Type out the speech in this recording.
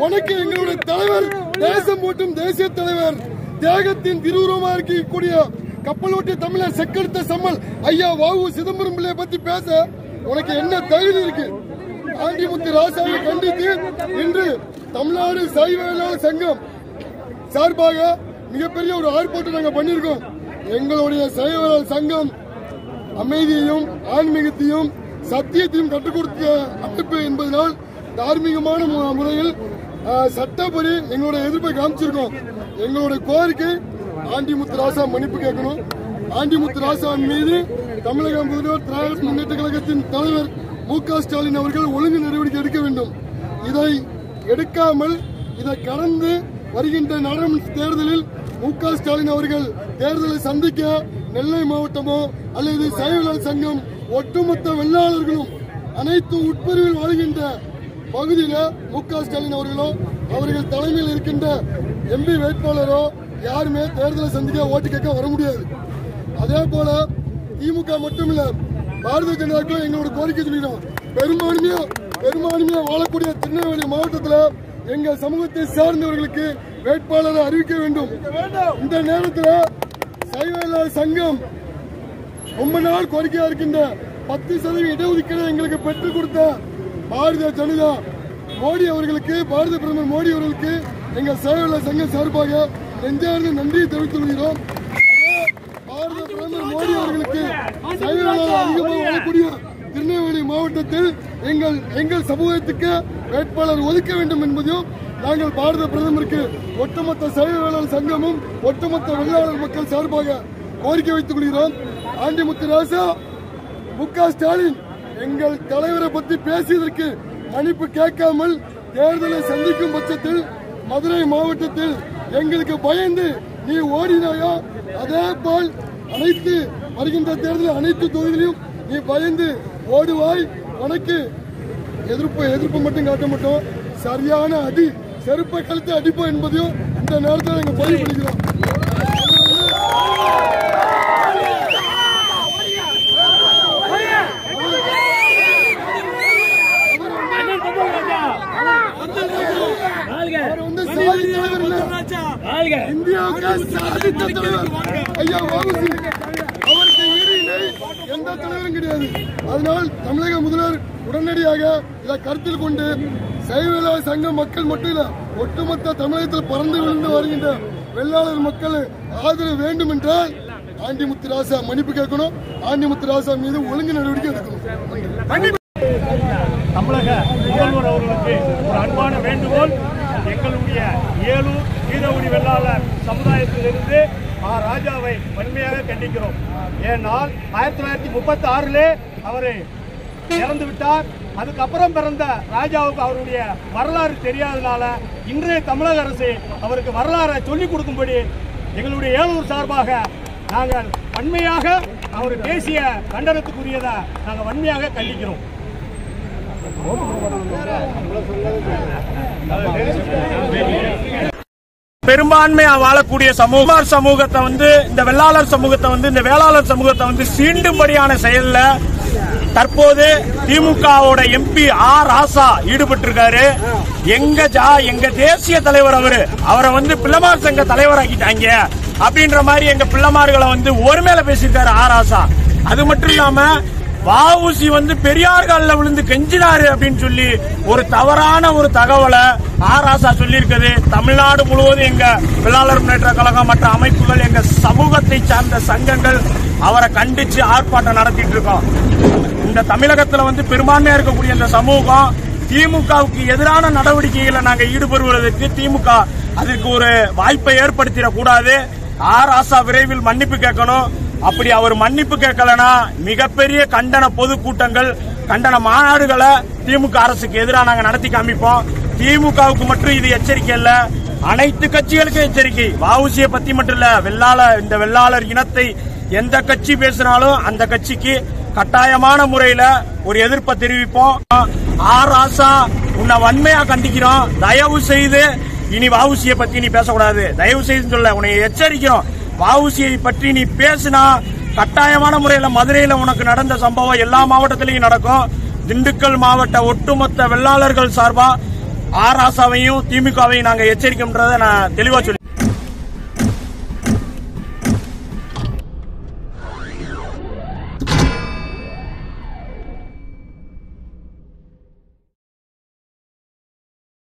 உனக்கு எங்களுடைய தலைவர், தேசம் போட்டும் தேசிய தலைவர், தியாகத்தின் திருவுருவமா இருக்கக்கூடிய கப்பலோட்டி தமிழர் செக்கெடுத்த சம்மல் ஐயா வ.உ. சிதம்பரம் பிள்ளையை பத்தி பேச உனக்கு என்ன தகுதி இருக்கு? ஆண்டிமுத்து ராசாவை கண்டித்து இன்று தமிழ்நாடு சைவ வேளாளர் சங்கம் சார்பாக மிகப்பெரிய ஒரு ஆர்ப்பாட்டம் நாங்கள் பண்ணியிருக்கோம். எங்களுடைய சைவ வேளாளர் சங்கம் அமைதியையும் ஆன்மீகத்தையும் சத்தியத்தையும் கற்றுக் கொடுத்த அமைப்பு என்பதனால் தார்மீகமான முறையில் சட்டப்படி எங்களுடைய எதிர்ப்பை காமிச்சிருக்கோம். எங்களுடைய கோரிக்கை ஆண்டிமுத்து ராசா மன்னிப்பு கேட்கணும். ஆண்டிமுத்து ராசாவின் மீது தமிழக முதல்வர் திராவிட முன்னேற்ற கழகத்தின் தலைவர் மு.க. ஸ்டாலின் அவர்கள் ஒழுங்கு நடவடிக்கை எடுக்க வேண்டும். இதை எடுக்காமல் இதை கடந்து வருகின்ற நாடாளுமன்ற தேர்தலில் மு.க. ஸ்டாலின் அவர்கள் தேர்தலை சந்திக்க நெல்லை மாவட்டமோ அல்லது சைவ வேளாளர் சங்கம் ஒட்டுமொத்த வெள்ளாளர்களும் அனைத்து உட்பிரிவில் வாழ்கின்ற பகுதியில மு.க. ஸ்டாலின் அவர்களோ அவர்கள் தலைமையில் இருக்கின்ற எம்பி வேட்பாளரோ யாருமே தேர்தலை சந்திக்க ஓட்டு கேட்க வர முடியாது. அதே போல திமுக மட்டுமில்ல, பாரதிய ஜனதாவுக்கும் எங்களோட கோரிக்கை சொல்லிடும். பெரும்பான்மையா வாழக்கூடிய திருநெல்வேலி மாவட்டத்தில் எங்க சமூகத்தை சார்ந்தவர்களுக்கு வேட்பாளரை அறிவிக்க வேண்டும். இந்த நேரத்தில் சைவ வேளாளர் சங்கம் ரொம்ப நாள் கோரிக்கையா இருக்கின்ற 10% இடஒதுக்கீடு எங்களுக்கு பெற்றுக் கொடுத்த பாரதிய ஜனதா மோடி அவர்களுக்கு, பாரத பிரதமர் மோடி அவர்களுக்கு எங்கள் சைவ வேளாளர் சங்கம் சார்பாக நெஞ்சார்ந்த நன்றியை தெரிவித்துக் கொள்கிறோம். பாரத பிரதமர் மோடி அவர்களுக்கு சைவ வேளாளர் அதிகமாக வாழக்கூடிய திருநெல்வேலி மாவட்டத்தில் எங்கள் சமூகத்துக்கு வேட்பாளர் ஒதுக்க வேண்டும் என்பதையும் நாங்கள் பாரத பிரதமருக்கு ஒட்டுமொத்த சைவ வேளாளர் சங்கமும் ஒட்டுமொத்த வெள்ளாளர் மக்கள் சார்பாக கோரிக்கை வைத்துக் கொள்கிறோம். ஆண்டிமுத்து ராசா, மு.க. ஸ்டாலின் எங்கள் தலைவரை பற்றி பேசியதற்கு மன்னிப்பு கேட்காமல் தேர்தலை சந்திக்கும் பட்சத்தில் மதுரை மாவட்டத்தில் எங்களுக்கு பயந்து நீ ஓடினாயோ அதே போல் அனைத்து வருகின்ற தேர்தலில் அனைத்து தொகுதியிலும் நீ பயந்து ஓடுவாய். உனக்கு எதிர்ப்பு மட்டும் காட்ட மாட்டோம், சரியான அடி, செருப்பை கழுத்து அடிப்போம் என்பதையும் இந்த நேரத்தில் நாங்கள் பதிவு பண்ணிக்கிறோம். இந்தியாவுக்கு சாதித்த தலைவர் ஐயா வ.உ. அவருக்கு ஈடு எந்த தலைவரும் கிடையாது. அதனால் தமிழக முதல்வர் உடனடியாக இதை கருத்தில் கொண்டு சைவ வேளாளர் சங்க மக்கள் மட்டும் இல்ல, ஒட்டுமொத்த தமிழகத்தில் பறந்து விழுந்து வருகின்ற வெள்ளாளர் மக்கள் ஆதரவு வேண்டும் என்றால் ஆண்டிமுத்து ராசா மன்னிப்பு கேட்கணும். ஆண்டிமுத்து ராசா மீது ஒழுங்கு நடவடிக்கை எடுக்கணும். தமிழக முதல்வர் அவர்களுக்கு ஒரு அன்பான வேண்டுகோள். எங்களுடைய ஏலூர் வீரகுடி வெள்ளாளர் சமுதாயத்திலிருந்து ராஜாவை வன்மையாக கண்டிக்கிறோம். ஏனால் 1936 அவர் இறந்து விட்டார். அதுக்கப்புறம் பிறந்த ராஜாவுக்கு அவருடைய வரலாறு தெரியாதனால இன்றைய தமிழக அரசு அவருக்கு வரலாறை சொல்லிக் கொடுக்கும்படி எங்களுடைய ஏலூர் சார்பாக நாங்கள் வன்மையாக அவர் பேசிய கண்டனத்துக்குரியதை நாங்கள் வன்மையாக கண்டிக்கிறோம். பெரும்பான்மையா வாழக்கூடிய சமூகத்தை இந்த வெள்ளாளர் சமூகத்தை இந்த வேளாளர் சமூகத்தை சீண்டும்படியான செயல்ல தற்போது திமுகவோட எம்பி ஆர் ராசா ஈடுபட்டிருக்காரு. எங்க தேசிய தலைவர் அவரை பிள்ளைமார் சங்க தலைவராக்கிட்டாங்க அப்படின்ற மாதிரி எங்க பிள்ளைமார்களை ஒரு மேல பேசியிருக்காரு ஆர் ராசா. அது மட்டும் இல்லாம வ.உ.சி பெரியார் காலில் விழுந்து கெஞ்சினாரு அப்படின்னு சொல்லி ஒரு தவறான ஒரு தகவலை ஆர் ராசா சொல்லியிருக்கிறது. தமிழ்நாடு முழுவதும் எங்க வெள்ளாளர் முன்னேற்ற கழகம் மற்ற அமைப்புகள் எங்க சமூகத்தை சார்ந்த சங்கங்கள் அவரை கண்டிச்சு ஆர்ப்பாட்டம் நடத்திட்டு இருக்கோம். இந்த தமிழகத்துல பெரும்பான்மையா இருக்கக்கூடிய இந்த சமூகம் திமுகவுக்கு எதிரான நடவடிக்கைகளை நாங்க ஈடுபடுவதற்கு திமுக அதற்கு ஒரு வாய்ப்பை ஏற்படுத்திடக்கூடாது. ஆர் ராசா விரைவில் மன்னிப்பு கேட்கணும். அப்படி அவர் மன்னிப்பு கேட்கலனா மிகப்பெரிய கண்டன பொதுக்கூட்டங்கள், கண்டன மாநாடுகளை திமுக அரசுக்கு எதிராக நாங்க நடத்தி காமிப்போம். திமுகவுக்கு மட்டும் இது எச்சரிக்கை இல்ல, அனைத்து கட்சிகளுக்கும் எச்சரிக்கை. வ.உ.சியை பத்தி மட்டும் இல்ல, இந்த வெள்ளாளர் இனத்தை எந்த கட்சி பேசினாலும் அந்த கட்சிக்கு கட்டாயமான முறையில ஒரு எதிர்ப்பை தெரிவிப்போம். ஆர் ராசா உன்னை வன்மையா கண்டிக்கிறோம். தயவு செய்து இனி வ.உ.சியை பத்தி நீ பேசக்கூடாது. தயவு செய்து சொல்ல உன்னை எச்சரிக்கிறோம். வ.உ.சியை பற்றி நீ பேசினா கட்டாயமான முறையில் மதுரையில் உனக்கு நடந்த சம்பவம் எல்லா மாவட்டத்திலையும் நடக்கும். திண்டுக்கல் மாவட்ட ஒட்டுமொத்த வெள்ளாளர்கள் சார்பா ஆர் ராசாவையும் திமுகவையும் நாங்க எச்சரிக்கைன்றதை நான் தெளிவா சொல்லி